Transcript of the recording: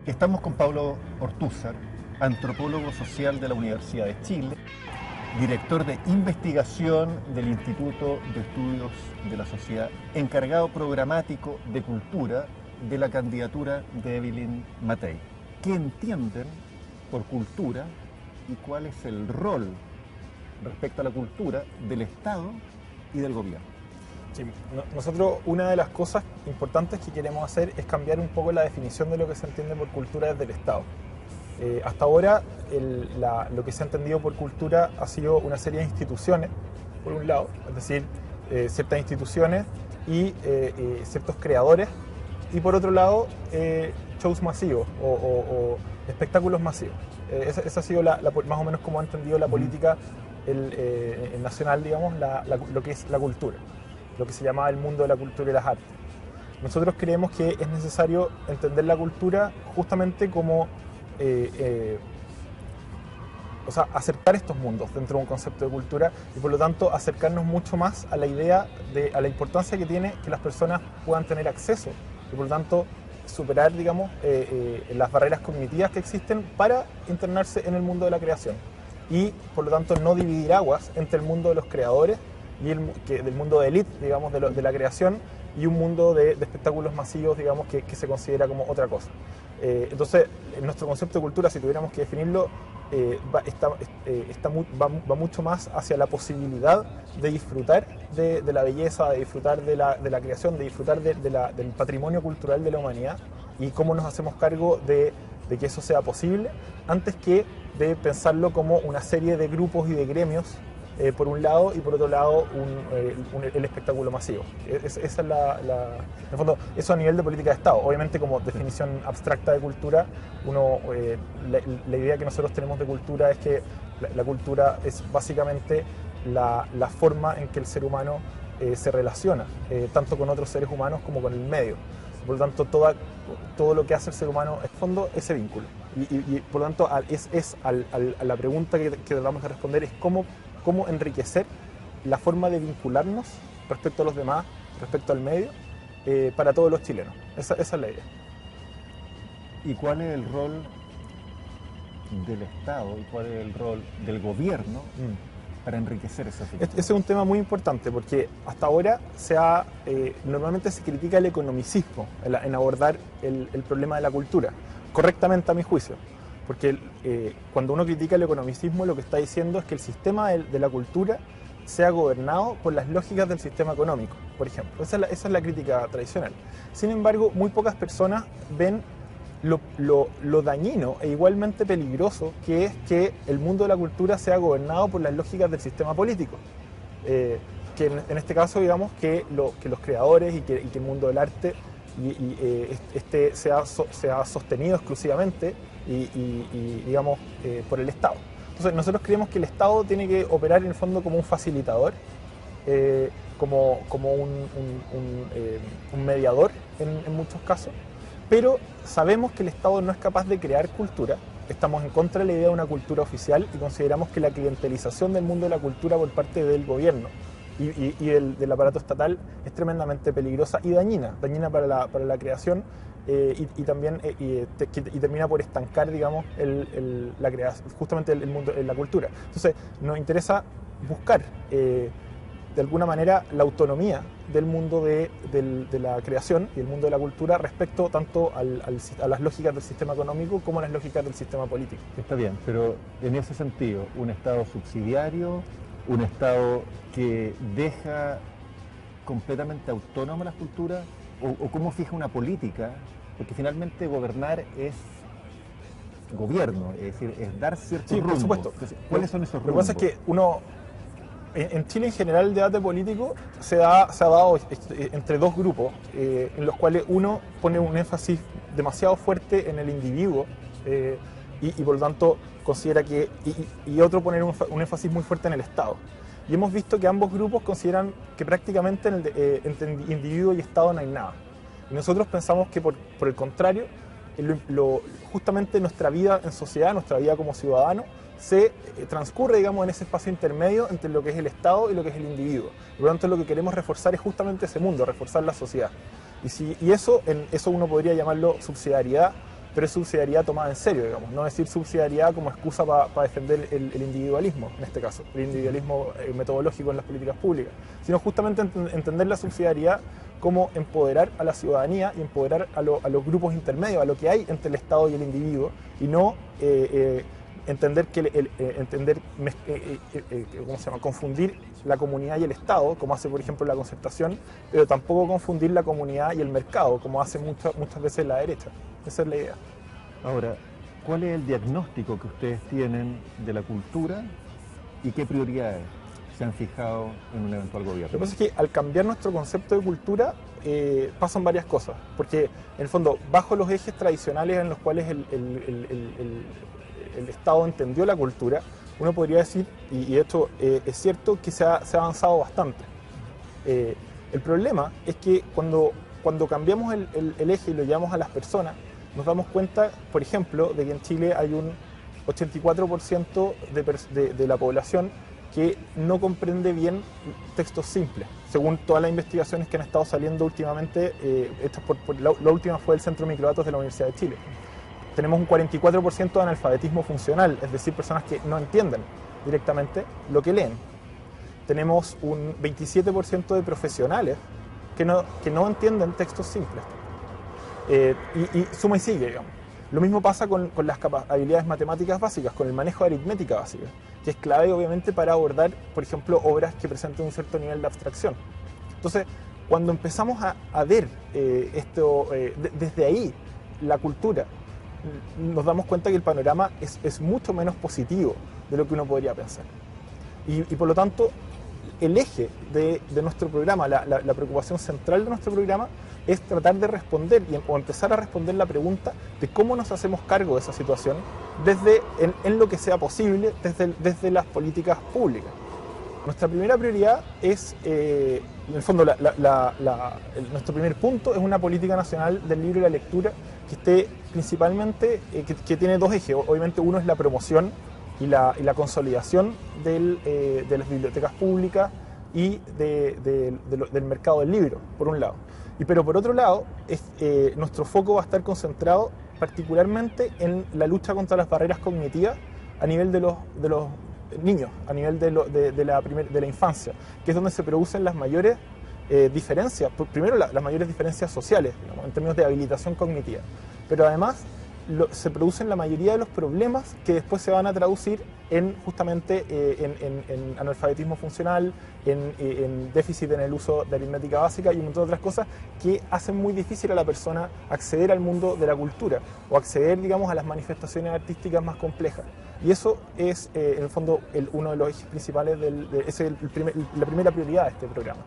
Estamos con Pablo Ortúzar, antropólogo social de la Universidad de Chile, director de investigación del Instituto de Estudios de la Sociedad, encargado programático de cultura de la candidatura de Evelyn Matei. ¿Qué entienden por cultura y cuál es el rol respecto a la cultura del Estado y del gobierno? Sí, nosotros una de las cosas importantes que queremos hacer es cambiar un poco la definición de lo que se entiende por cultura desde el Estado. Hasta ahora lo que se ha entendido por cultura ha sido una serie de instituciones, por un lado, es decir, ciertas instituciones y ciertos creadores, y por otro lado, shows masivos o espectáculos masivos. Esa ha sido más o menos como ha entendido la política nacional, digamos, lo que es la cultura, lo que se llama el mundo de la cultura y las artes. Nosotros creemos que es necesario entender la cultura justamente como acercar estos mundos dentro de un concepto de cultura y por lo tanto acercarnos mucho más a la idea a la importancia que tiene que las personas puedan tener acceso y por lo tanto superar, digamos, las barreras cognitivas que existen para internarse en el mundo de la creación y por lo tanto no dividir aguas entre el mundo de los creadores y del mundo de élite, digamos, de la creación y un mundo de espectáculos masivos, digamos, que se considera como otra cosa. Entonces, en nuestro concepto de cultura, si tuviéramos que definirlo, va mucho más hacia la posibilidad de disfrutar de la belleza, de disfrutar de la creación, de disfrutar del patrimonio cultural de la humanidad y cómo nos hacemos cargo de que eso sea posible, antes que de pensarlo como una serie de grupos y de gremios, por un lado, y por otro lado el espectáculo masivo. Esa es en el fondo, eso a nivel de política de Estado. Obviamente, como definición abstracta de cultura, la idea que nosotros tenemos de cultura es que la cultura es básicamente la forma en que el ser humano se relaciona, tanto con otros seres humanos como con el medio. Por lo tanto, todo lo que hace el ser humano es, en fondo, ese vínculo. Y por lo tanto, a la pregunta que tratamos de responder es cómo enriquecer la forma de vincularnos respecto a los demás, respecto al medio, para todos los chilenos. Esa es la idea. ¿Y cuál es el rol del Estado y cuál es el rol del gobierno para enriquecer esa figura? Ese es un tema muy importante porque hasta ahora normalmente se critica el economicismo en abordar el problema de la cultura, correctamente a mi juicio. Porque cuando uno critica el economicismo, lo que está diciendo es que el sistema de la cultura sea gobernado por las lógicas del sistema económico, por ejemplo. Esa es la crítica tradicional. Sin embargo, muy pocas personas ven lo dañino e igualmente peligroso que es que el mundo de la cultura sea gobernado por las lógicas del sistema político. Que en este caso, digamos, que los creadores y que el mundo del arte sea sostenido exclusivamente digamos, por el Estado. Entonces, nosotros creemos que el Estado tiene que operar en el fondo como un facilitador, como un mediador en muchos casos, pero sabemos que el Estado no es capaz de crear cultura. Estamos en contra de la idea de una cultura oficial y consideramos que la clientelización del mundo de la cultura por parte del gobierno y del aparato estatal es tremendamente peligrosa y dañina para la creación y también termina por estancar, digamos, justamente el mundo, la cultura. Entonces, nos interesa buscar de alguna manera la autonomía del mundo de la creación y el mundo de la cultura respecto tanto a las lógicas del sistema económico como a las lógicas del sistema político. Está bien, pero en ese sentido, un Estado subsidiario, un Estado que deja completamente autónoma la cultura, o cómo fija una política, porque finalmente gobernar es gobierno, es decir, es dar ciertos rumbos. Por supuesto. Entonces, ¿cuáles son esos rumbos? Lo que pasa es que en Chile en general el debate político se ha dado entre dos grupos, en los cuales uno pone un énfasis demasiado fuerte en el individuo y por lo tanto considera y otro poner un énfasis muy fuerte en el Estado. Y hemos visto que ambos grupos consideran que prácticamente entre individuo y Estado no hay nada. Y nosotros pensamos que por el contrario, justamente nuestra vida en sociedad, nuestra vida como ciudadano, se transcurre, digamos, en ese espacio intermedio entre lo que es el Estado y lo que es el individuo. Por lo tanto, lo que queremos reforzar es justamente ese mundo, reforzar la sociedad. Y eso uno podría llamarlo subsidiariedad, pero es subsidiariedad tomada en serio, digamos, no decir subsidiariedad como excusa para defender el individualismo, en este caso, el individualismo metodológico en las políticas públicas, sino justamente entender la subsidiariedad como empoderar a la ciudadanía y empoderar a los grupos intermedios, a lo que hay entre el Estado y el individuo, y no entender ¿cómo se llama? Confundir la comunidad y el Estado, como hace por ejemplo la concertación, pero tampoco confundir la comunidad y el mercado, como hace muchas veces la derecha. Esa es la idea. Ahora, ¿cuál es el diagnóstico que ustedes tienen de la cultura y qué prioridades se han fijado en un eventual gobierno? Lo que pasa es que al cambiar nuestro concepto de cultura pasan varias cosas, porque en el fondo, bajo los ejes tradicionales en los cuales el Estado entendió la cultura, uno podría decir, y esto es cierto, que se ha avanzado bastante. El problema es que cuando cambiamos el eje y lo llevamos a las personas, nos damos cuenta, por ejemplo, de que en Chile hay un 84% de la población que no comprende bien textos simples, según todas las investigaciones que han estado saliendo últimamente. La última fue del Centro de Microdatos de la Universidad de Chile. Tenemos un 44% de analfabetismo funcional, es decir, personas que no entienden directamente lo que leen. Tenemos un 27% de profesionales que no entienden textos simples. Y suma y sigue, digamos. Lo mismo pasa con las habilidades matemáticas básicas, con el manejo de aritmética básica, que es clave obviamente para abordar, por ejemplo, obras que presenten un cierto nivel de abstracción. Entonces, cuando empezamos a ver desde ahí la cultura, nos damos cuenta que el panorama es mucho menos positivo de lo que uno podría pensar. Y por lo tanto, el eje de nuestro programa, la preocupación central de nuestro programa, es tratar de responder o empezar a responder la pregunta de cómo nos hacemos cargo de esa situación en lo que sea posible desde las políticas públicas. Nuestra primera prioridad es, en el fondo, nuestro primer punto es una política nacional del libro y la lectura que esté principalmente, que tiene dos ejes. Obviamente uno es la promoción y la consolidación de las bibliotecas públicas y del mercado del libro, por un lado. Pero por otro lado, nuestro foco va a estar concentrado particularmente en la lucha contra las barreras cognitivas a nivel de los niños, a nivel de la infancia, que es donde se producen las mayores diferencias. Primero, las mayores diferencias sociales, digamos, en términos de habilitación cognitiva, pero además se producen la mayoría de los problemas que después se van a traducir justamente en analfabetismo funcional, en déficit en el uso de aritmética básica y un montón de otras cosas que hacen muy difícil a la persona acceder al mundo de la cultura o acceder, digamos, a las manifestaciones artísticas más complejas. Y eso es, en el fondo, uno de los ejes principales, esa es la primera prioridad de este programa.